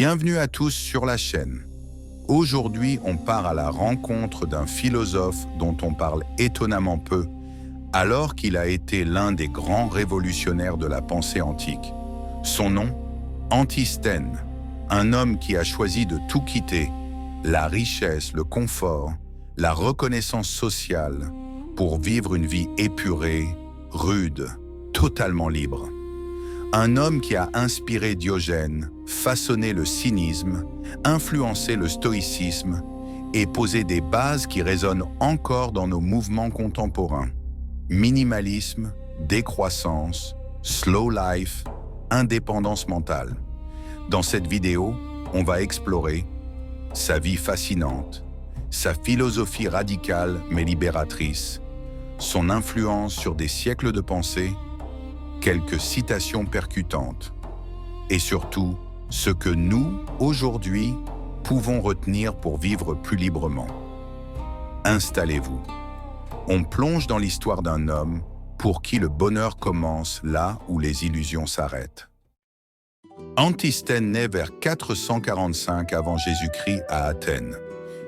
Bienvenue à tous sur la chaîne. Aujourd'hui, on part à la rencontre d'un philosophe dont on parle étonnamment peu, alors qu'il a été l'un des grands révolutionnaires de la pensée antique. Son nom, Antisthène, un homme qui a choisi de tout quitter, la richesse, le confort, la reconnaissance sociale, pour vivre une vie épurée, rude, totalement libre. Un homme qui a inspiré Diogène, façonné le cynisme, influencé le stoïcisme et posé des bases qui résonnent encore dans nos mouvements contemporains. Minimalisme, décroissance, slow life, indépendance mentale. Dans cette vidéo, on va explorer sa vie fascinante, sa philosophie radicale mais libératrice, son influence sur des siècles de pensée, quelques citations percutantes, et surtout, ce que nous, aujourd'hui, pouvons retenir pour vivre plus librement. Installez-vous. On plonge dans l'histoire d'un homme pour qui le bonheur commence là où les illusions s'arrêtent. Antisthène naît vers 445 avant Jésus-Christ à Athènes.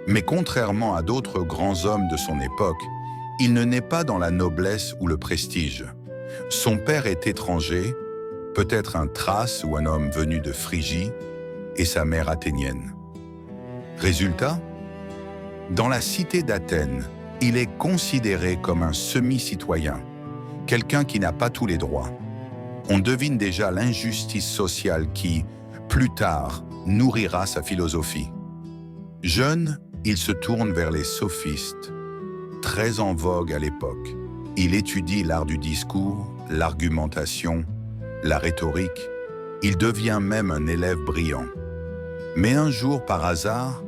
Mais contrairement à d'autres grands hommes de son époque, il ne naît pas dans la noblesse ou le prestige. Son père est étranger, peut-être un Thrace ou un homme venu de Phrygie, et sa mère athénienne. Résultat, dans la cité d'Athènes, il est considéré comme un semi-citoyen, quelqu'un qui n'a pas tous les droits. On devine déjà l'injustice sociale qui, plus tard, nourrira sa philosophie. Jeune, il se tourne vers les sophistes, très en vogue à l'époque. Il étudie l'art du discours, l'argumentation, la rhétorique. Il devient même un élève brillant. Mais un jour, par hasard,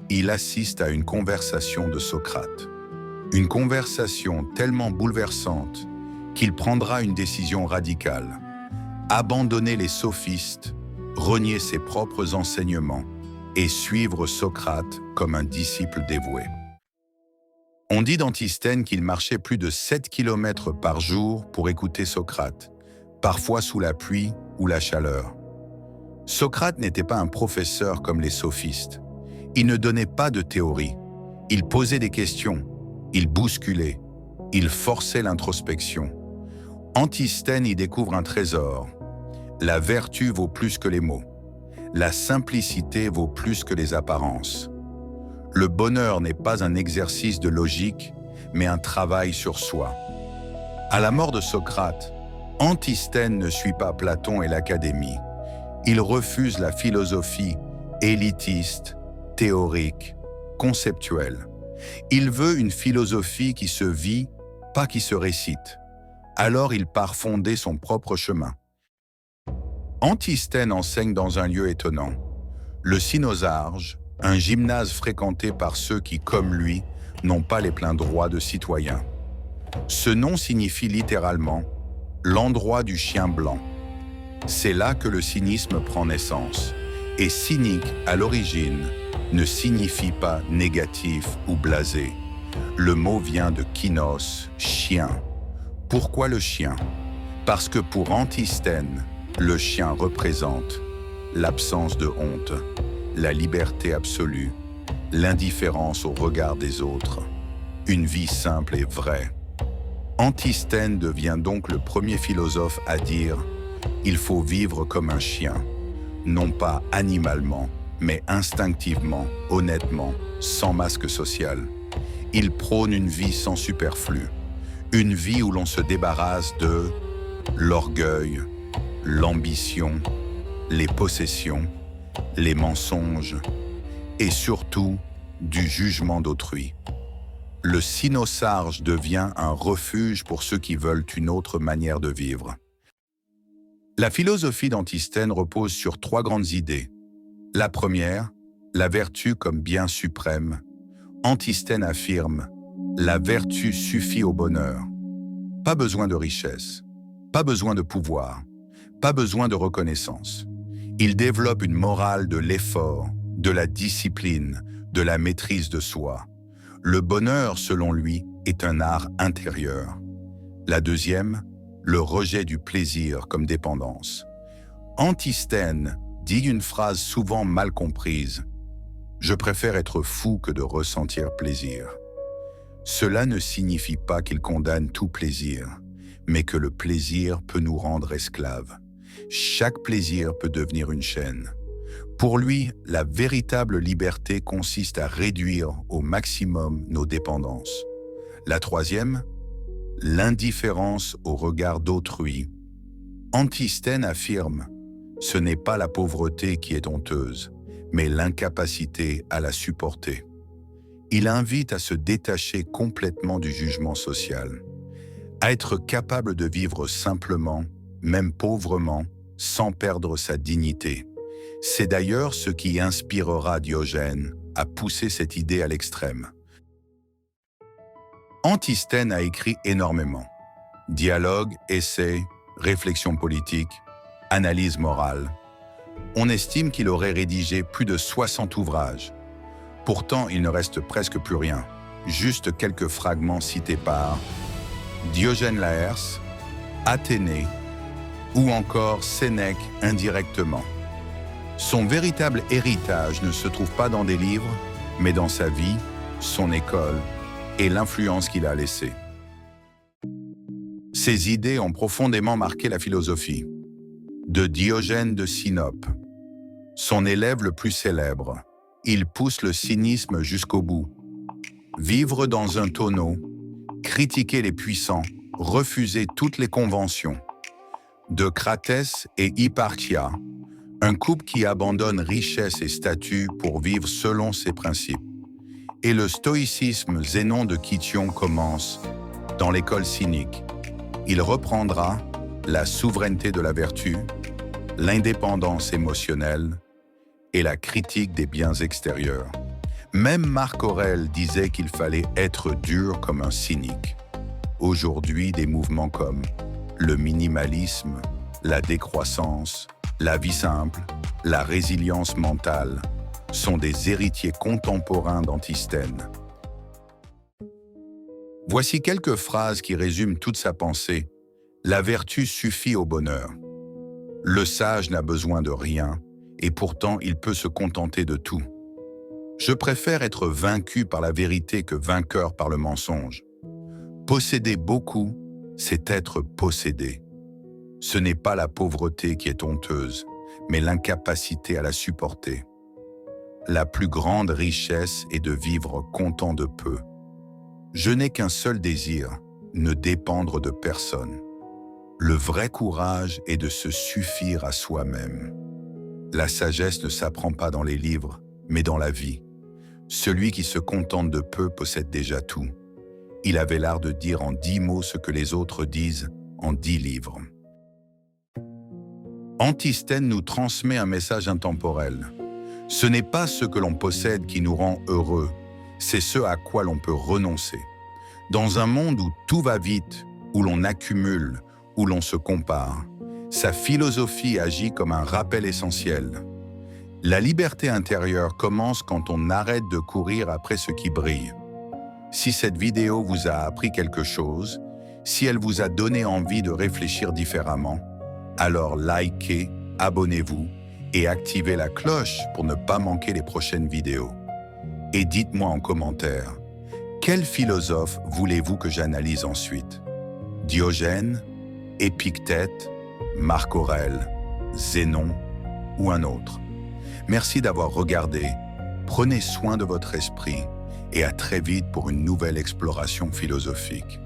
il assiste à une conversation de Socrate. Une conversation tellement bouleversante qu'il prendra une décision radicale. Abandonner les sophistes, renier ses propres enseignements et suivre Socrate comme un disciple dévoué. On dit d'Antisthène qu'il marchait plus de 7 km par jour pour écouter Socrate, parfois sous la pluie ou la chaleur. Socrate n'était pas un professeur comme les sophistes. Il ne donnait pas de théorie. Il posait des questions, il bousculait, il forçait l'introspection. Antisthène y découvre un trésor. La vertu vaut plus que les mots. La simplicité vaut plus que les apparences. Le bonheur n'est pas un exercice de logique, mais un travail sur soi. À la mort de Socrate, Antisthène ne suit pas Platon et l'Académie. Il refuse la philosophie élitiste, théorique, conceptuelle. Il veut une philosophie qui se vit, pas qui se récite. Alors il part fonder son propre chemin. Antisthène enseigne dans un lieu étonnant, le Cynosarge, un gymnase fréquenté par ceux qui, comme lui, n'ont pas les pleins droits de citoyens. Ce nom signifie littéralement « l'endroit du chien blanc ». C'est là que le cynisme prend naissance. Et cynique, à l'origine, ne signifie pas négatif ou blasé. Le mot vient de kynos, chien. Pourquoi le chien? Parce que pour Antisthène, le chien représente l'absence de honte, la liberté absolue, l'indifférence au regard des autres, une vie simple et vraie. Antisthène devient donc le premier philosophe à dire « il faut vivre comme un chien », non pas animalement, mais instinctivement, honnêtement, sans masque social. Il prône une vie sans superflu, une vie où l'on se débarrasse de l'orgueil, l'ambition, les possessions, les mensonges et surtout du jugement d'autrui. Le Cynosarge devient un refuge pour ceux qui veulent une autre manière de vivre. La philosophie d'Antisthène repose sur 3 grandes idées. La première, la vertu comme bien suprême. Antisthène affirme « la vertu suffit au bonheur ». Pas besoin de richesse, pas besoin de pouvoir, pas besoin de reconnaissance. Il développe une morale de l'effort, de la discipline, de la maîtrise de soi. Le bonheur, selon lui, est un art intérieur. La deuxième, le rejet du plaisir comme dépendance. Antisthène dit une phrase souvent mal comprise. Je préfère être fou que de ressentir plaisir. Cela ne signifie pas qu'il condamne tout plaisir, mais que le plaisir peut nous rendre esclaves. Chaque plaisir peut devenir une chaîne. Pour lui, la véritable liberté consiste à réduire au maximum nos dépendances. La troisième, l'indifférence au regard d'autrui. Antisthène affirme « Ce n'est pas la pauvreté qui est honteuse, mais l'incapacité à la supporter ». Il invite à se détacher complètement du jugement social, à être capable de vivre simplement, même pauvrement, sans perdre sa dignité. C'est d'ailleurs ce qui inspirera Diogène à pousser cette idée à l'extrême. Antisthène a écrit énormément. Dialogue, essais, réflexion politique, analyse morale. On estime qu'il aurait rédigé plus de 60 ouvrages. Pourtant, il ne reste presque plus rien, juste quelques fragments cités par Diogène Laërce, Athénée ou encore Sénèque indirectement. Son véritable héritage ne se trouve pas dans des livres, mais dans sa vie, son école et l'influence qu'il a laissée. Ses idées ont profondément marqué la philosophie. De Diogène de Sinope, son élève le plus célèbre, il pousse le cynisme jusqu'au bout. Vivre dans un tonneau, critiquer les puissants, refuser toutes les conventions. De Cratès et Hipparchia, un couple qui abandonne richesse et statut pour vivre selon ses principes. Et le stoïcisme Zénon de Kition commence dans l'école cynique. Il reprendra la souveraineté de la vertu, l'indépendance émotionnelle et la critique des biens extérieurs. Même Marc Aurèle disait qu'il fallait être dur comme un cynique. Aujourd'hui, des mouvements comme le minimalisme, la décroissance, la vie simple, la résilience mentale sont des héritiers contemporains d'Antisthène. Voici quelques phrases qui résument toute sa pensée. La vertu suffit au bonheur. Le sage n'a besoin de rien, et pourtant il peut se contenter de tout. Je préfère être vaincu par la vérité que vainqueur par le mensonge. Posséder beaucoup, c'est être possédé. Ce n'est pas la pauvreté qui est honteuse, mais l'incapacité à la supporter. La plus grande richesse est de vivre content de peu. Je n'ai qu'un seul désir, ne dépendre de personne. Le vrai courage est de se suffire à soi-même. La sagesse ne s'apprend pas dans les livres, mais dans la vie. Celui qui se contente de peu possède déjà tout. Il avait l'art de dire en 10 mots ce que les autres disent en 10 livres. Antisthène nous transmet un message intemporel. Ce n'est pas ce que l'on possède qui nous rend heureux, c'est ce à quoi l'on peut renoncer. Dans un monde où tout va vite, où l'on accumule, où l'on se compare, sa philosophie agit comme un rappel essentiel. La liberté intérieure commence quand on arrête de courir après ce qui brille. Si cette vidéo vous a appris quelque chose, si elle vous a donné envie de réfléchir différemment, alors likez, abonnez-vous et activez la cloche pour ne pas manquer les prochaines vidéos. Et dites-moi en commentaire, quel philosophe voulez-vous que j'analyse ensuite? Diogène, Épictète, Marc Aurèle, Zénon ou un autre? Merci d'avoir regardé, prenez soin de votre esprit et à très vite pour une nouvelle exploration philosophique.